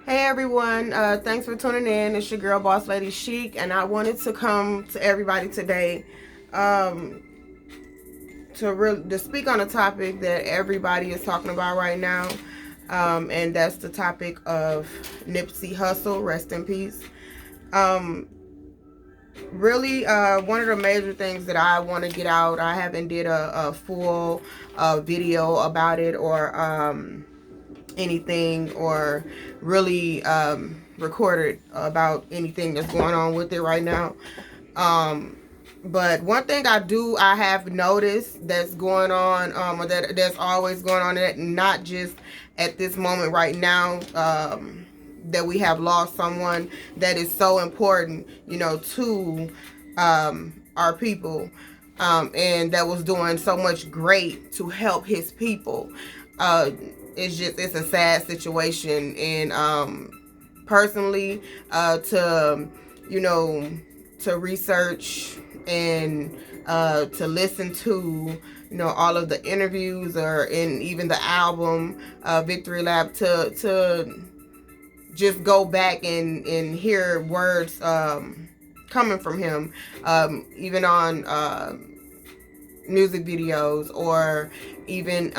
Hey everyone, thanks for tuning in. It's your girl Boss Lady Chic, and I wanted to come to everybody today um, to speak on a topic that everybody is talking about right now, and that's the topic of Nipsey Hussle. Rest in peace. Um, really, one of the major things that I want to get out. I haven't did a full video about it or anything or really recorded about anything that's going on with it right now. Um, but one thing I have noticed that's going on, or that's always going on, that not just at this moment right now, that we have lost someone that is so important, to our people, and that was doing so much great to help his people. Uh, it's a sad situation, and personally, to you know to research and to listen to all of the interviews or in even the album Victory Lap, to just go back and hear words coming from him, even on music videos, or even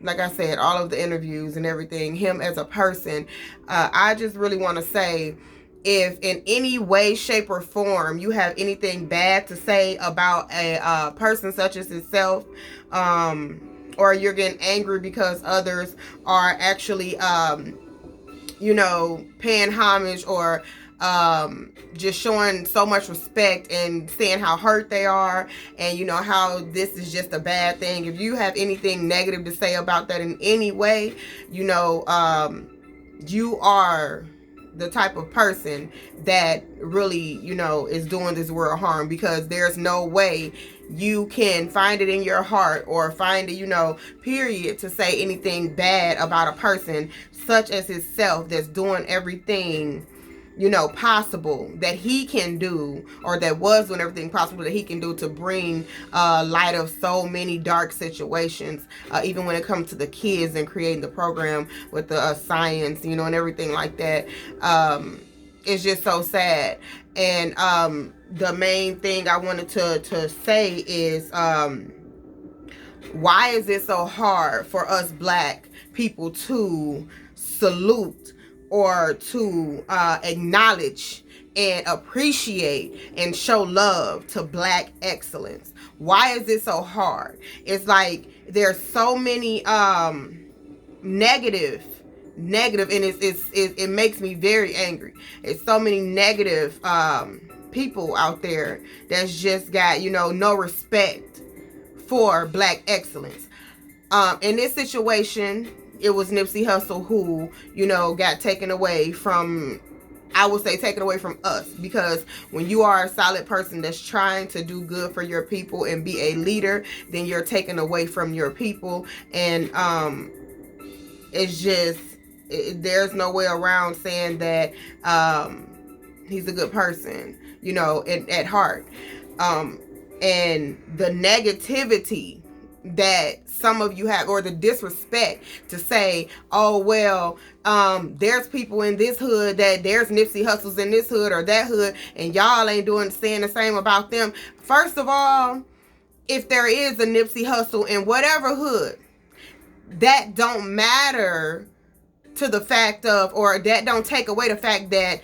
like I said, all of the interviews and everything, him as a person. I just really want to say, if in any way, shape, or form you have anything bad to say about a person such as himself, or you're getting angry because others are actually paying homage, or just showing so much respect and saying how hurt they are, and how this is just a bad thing. If you have anything negative to say about that in any way, you are the type of person that really, is doing this world harm, because there's no way you can find it in your heart or find it, period, to say anything bad about a person such as himself, that's doing everything possible that he can do, or that was doing everything possible that he can do to bring light of so many dark situations, even when it comes to the kids and creating the program with the science, and everything like that. It's just so sad. And the main thing I wanted to say is, why is it so hard for us black people to salute or to acknowledge and appreciate and show love to black excellence? Why is it so hard? It's like there's so many negative, and it makes me very angry. It's so many negative people out there that's just got no respect for black excellence. In this situation, it was Nipsey Hussle who, got taken away from, I would say, taken away from us, because when you are a solid person that's trying to do good for your people and be a leader, then you're taken away from your people. And it's just, there's no way around saying that he's a good person, at heart. And the negativity that some of you have, or the disrespect to say, oh well, there's people in this hood, that there's Nipsey Hussles in this hood or that hood, and y'all ain't saying the same about them. First of all, if there is a Nipsey Hussle in whatever hood, that don't matter to the fact of, or that don't take away the fact that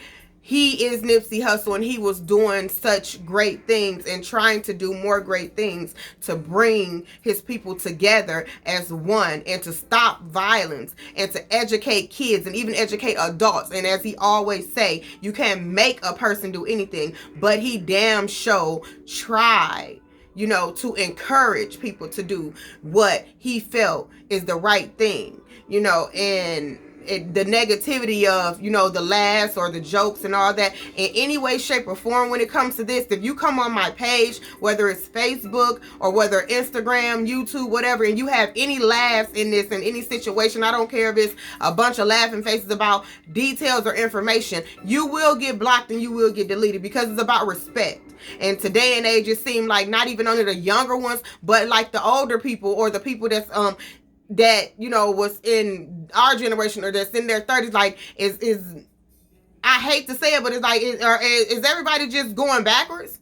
he is Nipsey Hussle, and he was doing such great things and trying to do more great things to bring his people together as one, and to stop violence, and to educate kids and even educate adults. And as he always say, you can't make a person do anything, but he damn sure tried, to encourage people to do what he felt is the right thing, and the negativity of, the laughs or the jokes and all that, in any way, shape, or form. When it comes to this, if you come on my page, whether it's Facebook or whether Instagram, YouTube, whatever, and you have any laughs in this, in any situation, I don't care if it's a bunch of laughing faces about details or information, you will get blocked and you will get deleted, because it's about respect. And today and age, it seems like not even only the younger ones, but like the older people, or the people that's that, you know, was in our generation or that's in their 30s, like, is I hate to say it, but it's like, is everybody just going backwards?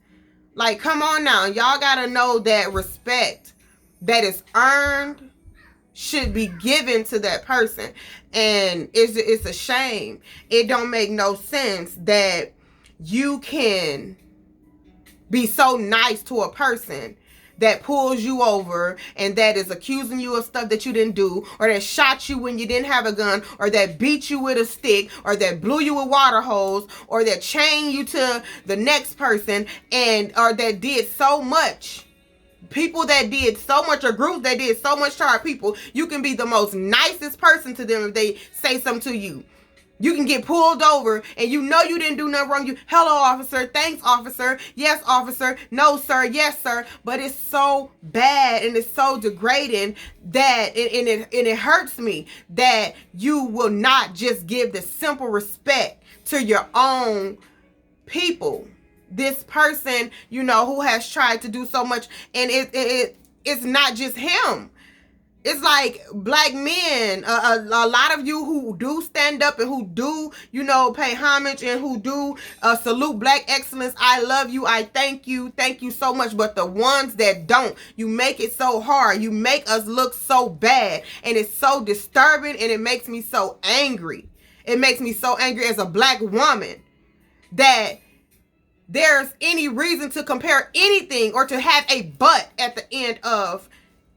Like, come on now. Y'all gotta know that respect that is earned should be given to that person. And it's a shame. It don't make no sense that you can be so nice to a person that pulls you over and that is accusing you of stuff that you didn't do, or that shot you when you didn't have a gun, or that beat you with a stick, or that blew you with water hose, or that chained you to the next person, and or that did so much. People that did so much, or groups that did so much to our people. You can be the most nicest person to them if they say something to you. You can get pulled over and you know you didn't do nothing wrong. You, hello, officer. Thanks, officer. Yes, officer. No, sir. Yes, sir. But it's so bad and it's so degrading that it hurts me that you will not just give the simple respect to your own people. This person, you know, who has tried to do so much, and it's not just him. It's like black men, a lot of you who do stand up and who do, you know, pay homage and who do salute black excellence. I love you. I thank you. Thank you so much. But the ones that don't, you make it so hard. You make us look so bad. And it's so disturbing and it makes me so angry. It makes me so angry as a black woman that there's any reason to compare anything or to have a but at the end of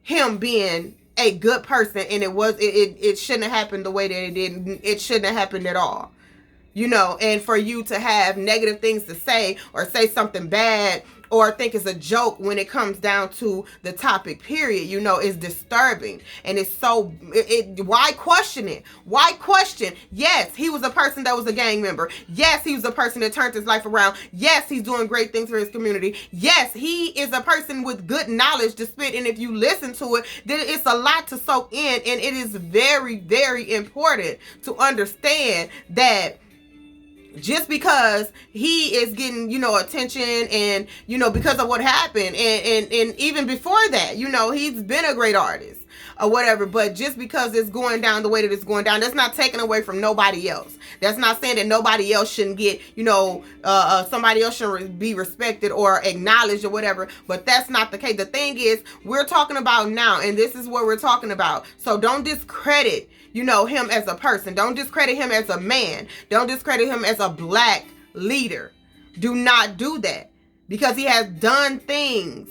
him being a good person. And it shouldn't have happened the way that it did. It shouldn't have happened at all, you know. And for you to have negative things to say or say something bad or think it's a joke when it comes down to the topic, period, you know, is disturbing. And it's so, why question it? Why question? Yes, he was a person that was a gang member. Yes, he was a person that turned his life around. Yes, he's doing great things for his community. Yes, he is a person with good knowledge to spit. And if you listen to it, then it's a lot to soak in. And it is very, very important to understand that just because he is getting, you know, attention and, you know, because of what happened and even before that, you know, he's been a great artist or whatever, but just because it's going down the way that it's going down, that's not taken away from nobody else. That's not saying that nobody else shouldn't get, you know, somebody else should be respected or acknowledged or whatever, but that's not the case. The thing is, we're talking about now, and this is what we're talking about. So don't discredit, you know, him as a person. Don't discredit him as a man. Don't discredit him as a black leader. Do not do that, because he has done things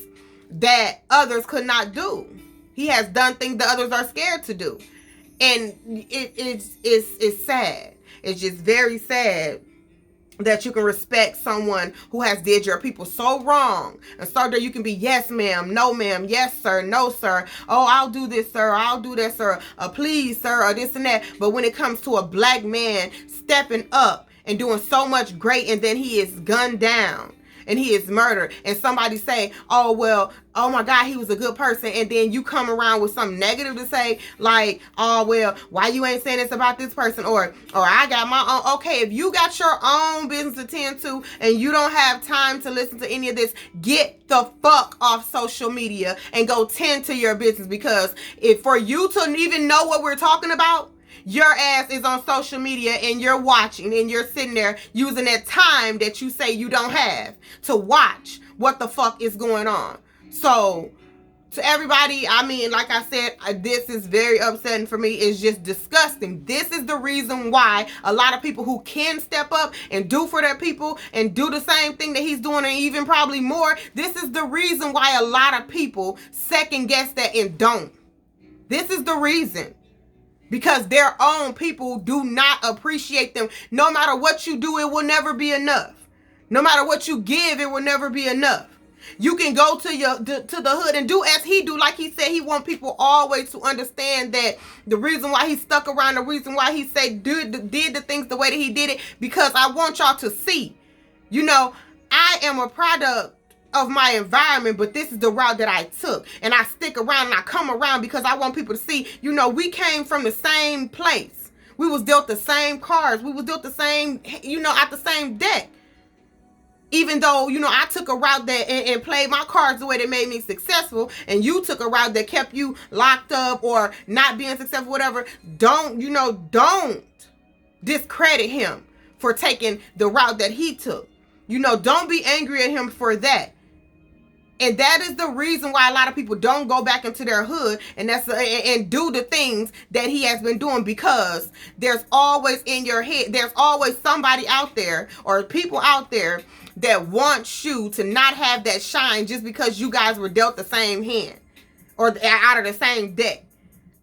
that others could not do. He has done things that others are scared to do. And it's sad. It's just very sad that you can respect someone who has did your people so wrong. And so that you can be, yes, ma'am, no, ma'am, yes, sir, no, sir. Oh, I'll do this, sir. I'll do that, sir. Please, sir, or this and that. But when it comes to a black man stepping up and doing so much great, and then he is gunned down and he is murdered, and somebody say, oh, well, oh my God, he was a good person, and then you come around with something negative to say, like, oh, well, why you ain't saying this about this person, or I got my own. Okay, if you got your own business to tend to and you don't have time to listen to any of this, get the fuck off social media and go tend to your business, because if for you to even know what we're talking about, your ass is on social media and you're watching and you're sitting there using that time that you say you don't have to watch what the fuck is going on. So to everybody, I mean, like I said, this is very upsetting for me. It's just disgusting. This is the reason why a lot of people who can step up and do for their people and do the same thing that he's doing, and even probably more, this is the reason why a lot of people second guess that and don't. This is the reason. Because their own people do not appreciate them. No matter what you do, it will never be enough. No matter what you give, it will never be enough. You can go to the hood and do as he do. Like he said, he want people always to understand that the reason why he stuck around, the reason why he said did the things the way that he did it, because I want y'all to see, you know, I am a product of my environment, but this is the route that I took, and I stick around and I come around because I want people to see, you know, we came from the same place. We was dealt the same cards. We was dealt the same, you know, at the same deck. Even though, I took a route that and played my cards the way that made me successful, and you took a route that kept you locked up or not being successful, whatever, don't discredit him for taking the route that he took. Don't be angry at him for that. And that is the reason why a lot of people don't go back into their hood and do the things that he has been doing, because there's always in your head, there's always somebody out there or people out there that wants you to not have that shine just because you guys were dealt the same hand or out of the same deck.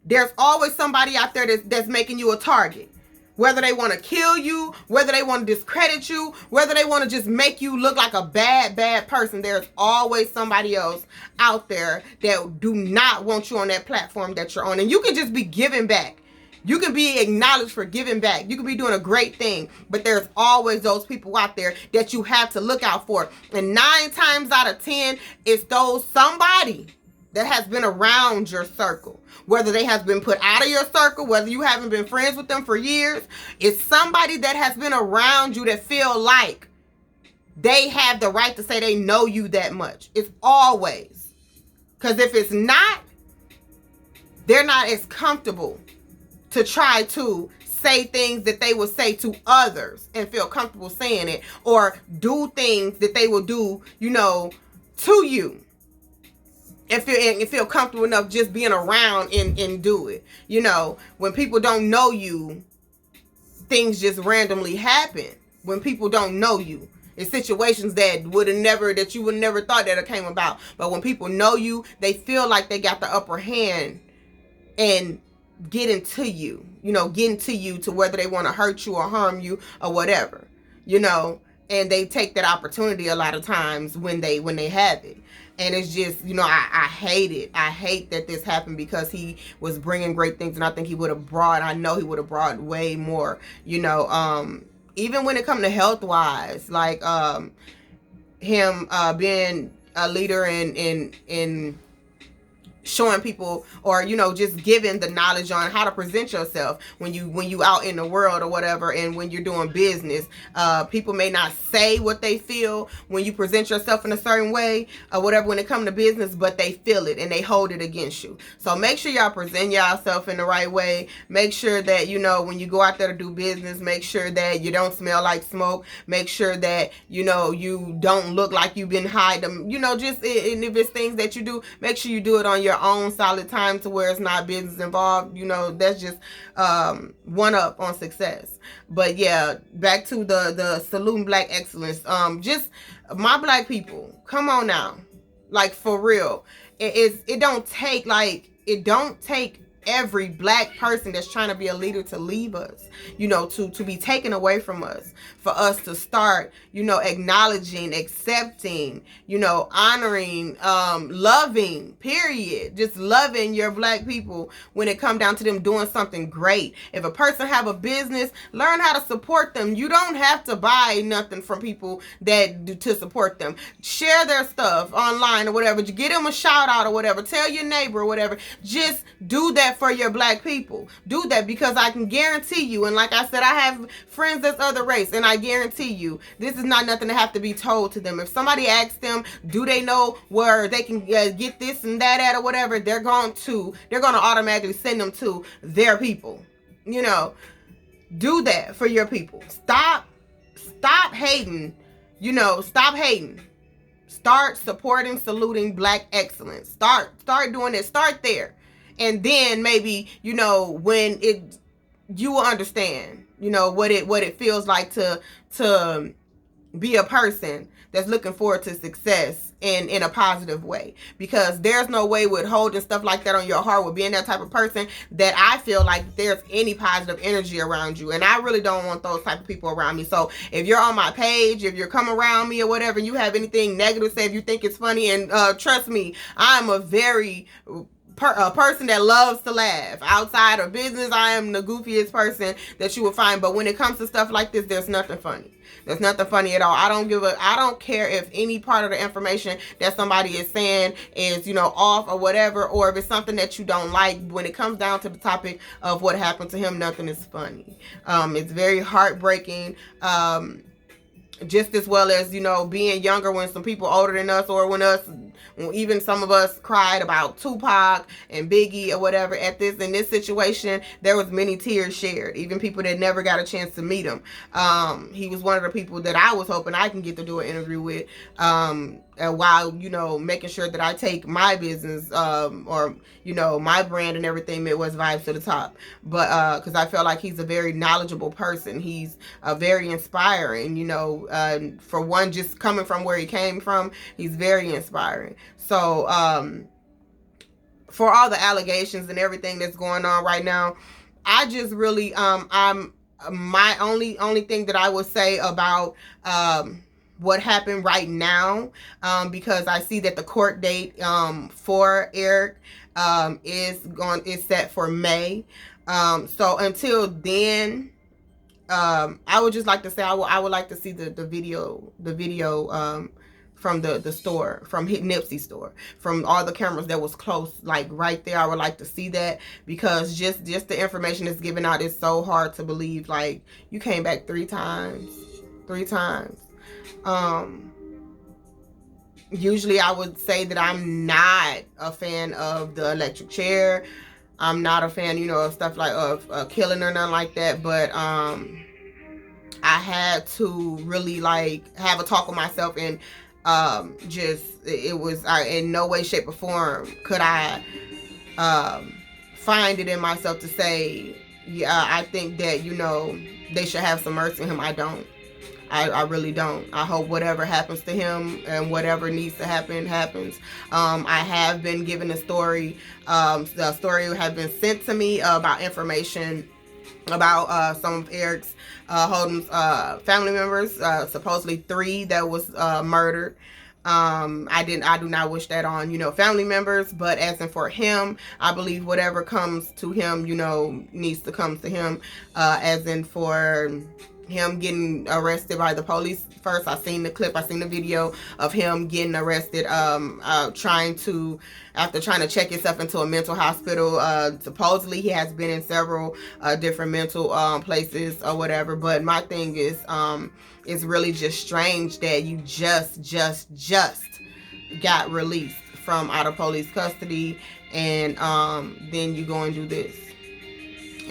There's always somebody out there that's making you a target. Whether they want to kill you, whether they want to discredit you, whether they want to just make you look like a bad person, there's always somebody else out there that do not want you on that platform that you're on. And you can just be giving back. You can be acknowledged for giving back. You can be doing a great thing, but there's always those people out there that you have to look out for. And 9 times out of 10, it's those somebody that has been around your circle. Whether they have been put out of your circle, whether you haven't been friends with them for years, it's somebody that has been around you that feel like they have the right to say they know you that much. It's always. Because if it's not, they're not as comfortable to try to say things that they would say to others and feel comfortable saying it, or do things that they will do, to you. And feel comfortable enough just being around and do it. When people don't know you, things just randomly happen. When people don't know you, it's situations that you would never thought that it came about. But when people know you, they feel like they got the upper hand and getting to you to whether they want to hurt you or harm you or whatever, and they take that opportunity a lot of times when they have it. And it's just, I hate it. I hate that this happened, because he was bringing great things, and I think he would have brought way more, even when it comes to health wise, like him being a leader in showing people, or just giving the knowledge on how to present yourself when you out in the world or whatever, and when you're doing business. People may not say what they feel when you present yourself in a certain way or whatever when it comes to business, but they feel it and they hold it against you. So make sure y'all present yourself in the right way. Make sure that when you go out there to do business, make sure that you don't smell like smoke. Make sure that you don't look like you've been hiding. And if it's things that you do, make sure you do it on your own solid time to where it's not business involved. That's just one up on success. But yeah, back to the saluting Black excellence. Just my Black people, come on now, like for real. It don't take every Black person that's trying to be a leader to leave us, to be taken away from us, for us to start, acknowledging, accepting, honoring, loving, period. Just loving your Black people when it come down to them doing something great. If a person have a business, learn how to support them. You don't have to buy nothing from people to support them. Share their stuff online or whatever. Get them a shout out or whatever. Tell your neighbor or whatever. Just do that for your Black people. Do that, because I can guarantee you, and like I said, I have friends that's other race, and I guarantee you this is not nothing to have to be told to them. If somebody asks them, do they know where they can get this and that at or whatever, they're going to automatically send them to their people. Do that for your people. Stop hating. Stop hating. Start supporting, saluting Black excellence. Start doing it. Start there. And then maybe, when you will understand, what it feels like to be a person that's looking forward to success in a positive way. Because there's no way with holding stuff like that on your heart, with being that type of person, that I feel like there's any positive energy around you. And I really don't want those type of people around me. So if you're on my page, if you're coming around me or whatever, and you have anything negative to say, if you think it's funny, and trust me, I'm a very a person that loves to laugh. Outside of business, I am the goofiest person that you will find. But when it comes to stuff like this, there's nothing funny. There's nothing funny at all. I don't care if any part of the information that somebody is saying is, off or whatever, or if it's something that you don't like. When it comes down to the topic of what happened to him, nothing is funny. It's very heartbreaking. just as well as, you know, being younger when some people older than us, or when even some of us cried about Tupac and Biggie or whatever. In this situation, there was many tears shared, even people that never got a chance to meet him. He was one of the people that I was hoping I can get to do an interview with, while, you know, making sure that I take my business, or, you know, my brand and everything, Midwest Vibes, to the top. But because I feel like he's a very knowledgeable person. He's very inspiring, you know. For one, just coming from where he came from, he's very inspiring. So for all the allegations and everything that's going on right now, I just really I'm my only thing that I would say about what happened right now, because I see that the court date for Eric is set for May. So until then, I would just like to say I would like to see the video from the store, from Nipsey store, from all the cameras that was close, like right there. I would like to see that, because just the information that's given out is so hard to believe. Like, you came back three times. Usually I would say that I'm not a fan of the electric chair. I'm not a fan, you know, of stuff like of killing or nothing like that. But I had to really like have a talk with myself, and it was in no way, shape, or form could I find it in myself to say, yeah, I think that, you know, they should have some mercy on him. I don't. I really don't. I hope whatever happens to him and whatever needs to happen happens. I have been given a story. The story has been sent to me about information about some of Eric's Holden's family members, supposedly 3 that was murdered. I do not wish that on, you know, family members, but as in for him, I believe whatever comes to him, you know, needs to come to him, as in for him getting arrested by the police. First, I seen the clip, I seen the video of him getting arrested, after trying to check himself into a mental hospital. Supposedly he has been in several different mental places or whatever. But my thing is, it's really just strange that you just got released from out of police custody, and then you go and do this.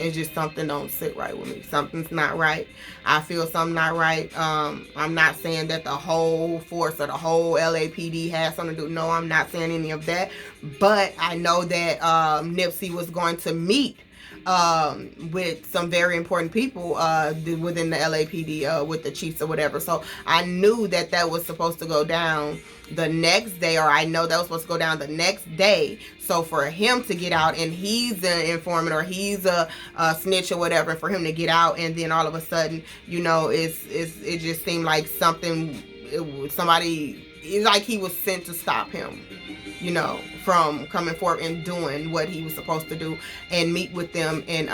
It's just something don't sit right with me. Something's not right. I feel something not right. I'm not saying that the whole force or the whole LAPD has something to do. No, I'm not saying any of that. But I know that Nipsey was going to meet with some very important people within the LAPD, with the chiefs or whatever. So I knew that that was supposed to go down the next day, or I know that was supposed to go down the next day. So for him to get out, and he's an informant or he's a snitch or whatever, and for him to get out, and then all of a sudden, you know, it just seemed like somebody, it's like he was sent to stop him, you know, from coming forward and doing what he was supposed to do and meet with them. And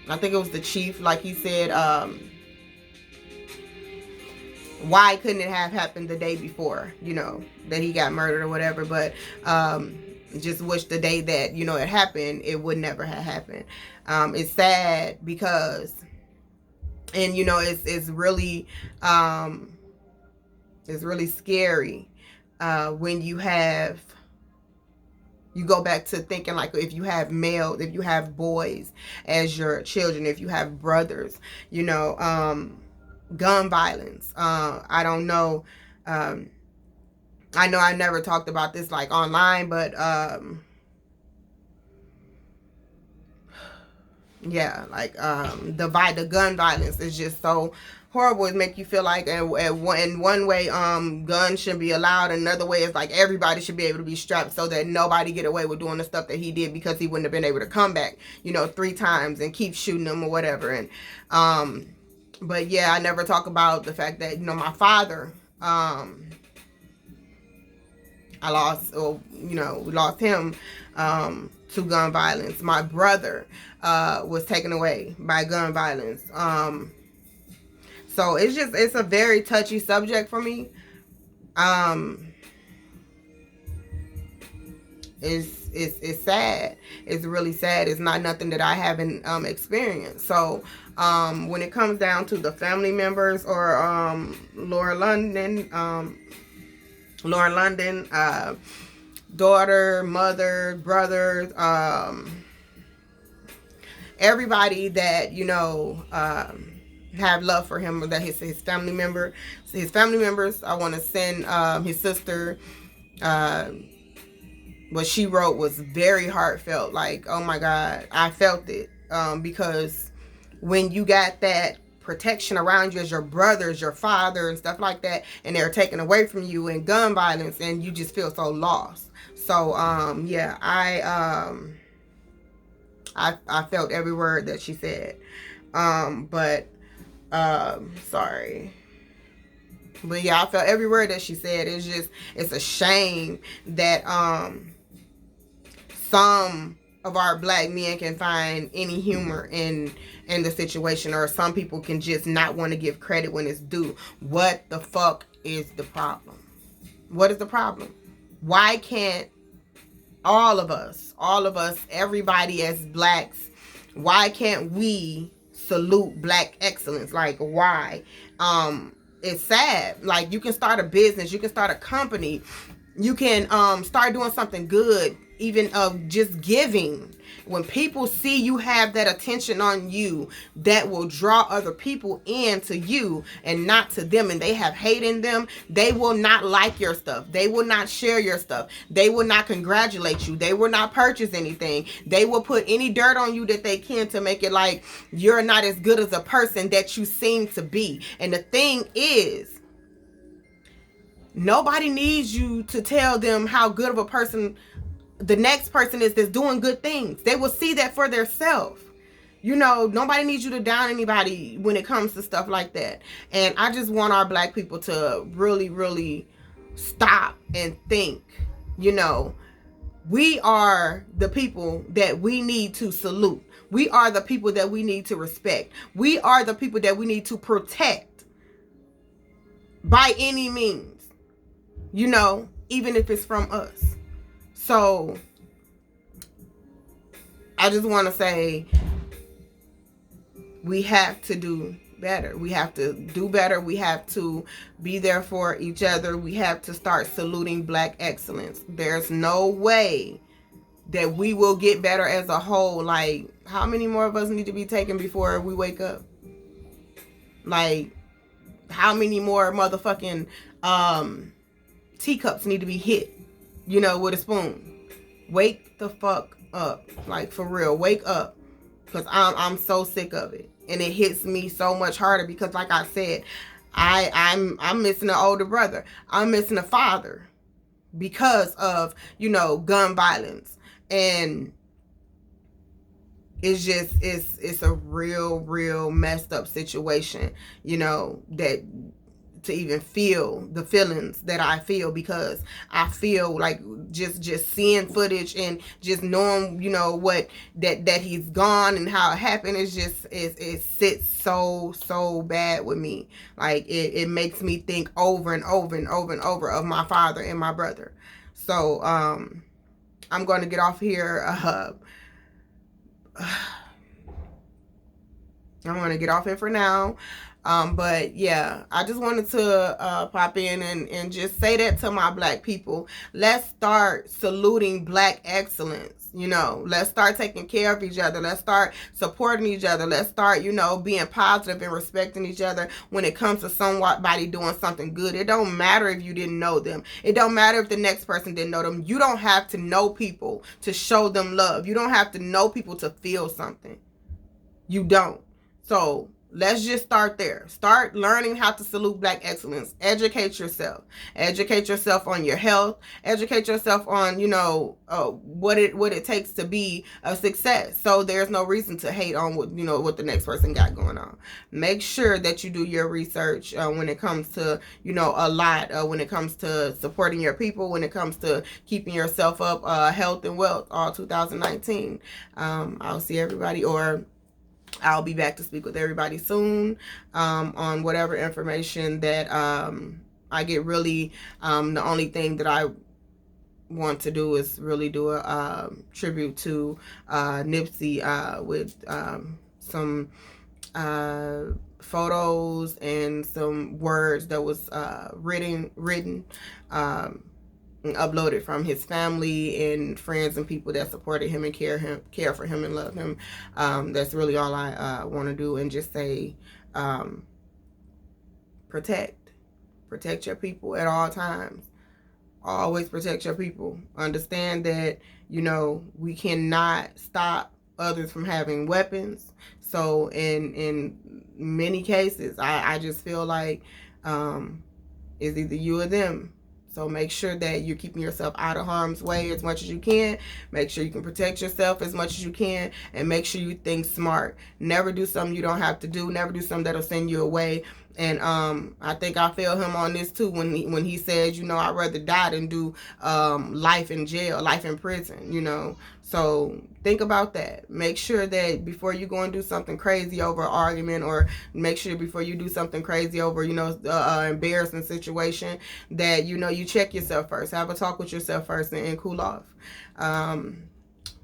I think it was the chief, like he said, why couldn't it have happened the day before, you know, that he got murdered or whatever. But just wish the day that, you know, it happened, it would never have happened. It's sad because, and you know, it's really scary when you go back to thinking, like, if you have boys as your children, if you have brothers, you know, gun violence. I don't know. I know I never talked about this like online, but yeah, like the gun violence is just so horrible. It make you feel like in one way guns shouldn't be allowed, another way is like everybody should be able to be strapped so that nobody get away with doing the stuff that he did, because he wouldn't have been able to come back, you know, 3 times and keep shooting them or whatever. And but yeah, I never talk about the fact that, you know, my father, we lost him to gun violence. My brother was taken away by gun violence. So it's a very touchy subject for me. it's sad. It's really sad. It's not nothing that I haven't experienced. So when it comes down to the family members or Lauren London, daughter, mother, brothers, everybody that have love for him, or that his family members. I want to send his sister. What she wrote was very heartfelt. Like, oh my God, I felt it, because when you got that protection around you as your brothers, your father, and stuff like that, and they're taken away from you in gun violence, and you just feel so lost. So yeah, I felt every word that she said. Sorry. But yeah, I felt every word that she said. It's a shame that some of our black men can find any humor in the situation, or some people can just not want to give credit when it's due. What the fuck is the problem? What is the problem? Why can't all of us, everybody as blacks, why can't we salute black excellence? Like, why? It's sad. Like, you can start a business, you can start a company, you can start doing something good, even of just giving. When people see you have that attention on you, that will draw other people into you and not to them, and they have hate in them, they will not like your stuff, they will not share your stuff, they will not congratulate you, they will not purchase anything, they will put any dirt on you that they can to make it like you're not as good as a person that you seem to be. And the thing is, nobody needs you to tell them how good of a person the next person is that's doing good things. They will see that for themselves. Nobody needs you to down anybody when it comes to stuff like that. And I just want our black people to really, really stop and think. We are the people that we need to salute. We are the people that we need to respect. We are the people that we need to protect by any means, even if it's from us. So I just want to say we have to do better. We have to do better. We have to be there for each other. We have to start saluting black excellence. There's no way that we will get better as a whole. Like, how many more of us need to be taken before we wake up? Like, how many more motherfucking teacups need to be hit, with a spoon? Wake the fuck up. Like, for real, wake up. Because I'm so sick of it. And it hits me so much harder because, like I said, I'm missing an older brother. I'm missing a father because of, gun violence. And it's just, it's a real messed up situation, that to even feel the feelings that I feel, because I feel like just seeing footage and just knowing, what that he's gone and how it happened is just, it sits so bad with me. Like, it makes me think over and over and over and over of my father and my brother. So I'm going to get off here. I'm going to get off here for now. But yeah, I just wanted to pop in and just say that to my black people. Let's start saluting black excellence. Let's start taking care of each other. Let's start supporting each other. Let's start, being positive and respecting each other when it comes to somebody doing something good. It don't matter if you didn't know them. It don't matter if the next person didn't know them. You don't have to know people to show them love. You don't have to know people to feel something. You don't. So let's just start there. Start learning how to salute black excellence. Educate yourself. Educate yourself on your health. Educate yourself on, what it takes to be a success. So there's no reason to hate on what the next person got going on. Make sure that you do your research when it comes to, a lot, when it comes to supporting your people, when it comes to keeping yourself up, health and wealth, all 2019. I'll see everybody, or I'll be back to speak with everybody soon on whatever information that I get. Really, the only thing that I want to do is really do a tribute to Nipsey with some photos and some words that was written and uploaded from his family and friends and people that supported him and care for him and love him. That's really all I want to do, and just say protect your people at all times. Always protect your people. Understand that, you know, we cannot stop others from having weapons. So in many cases, I just feel like it's either you or them. So make sure that you're keeping yourself out of harm's way as much as you can. Make sure you can protect yourself as much as you can, and make sure you think smart. Never do something you don't have to do. Never do something that'll send you away. And I think I feel him on this too when he says, you know, I'd rather die than do life in jail, life in prison, you know. So think about that. Make sure that before you go and do something crazy over an argument, or make sure before you do something crazy over, you know, embarrassing situation, that, you know, you check yourself first. Have a talk with yourself first, and cool off.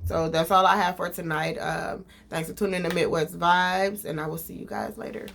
So that's all I have for tonight. Thanks for tuning in to Midwest Vibes, and I will see you guys later.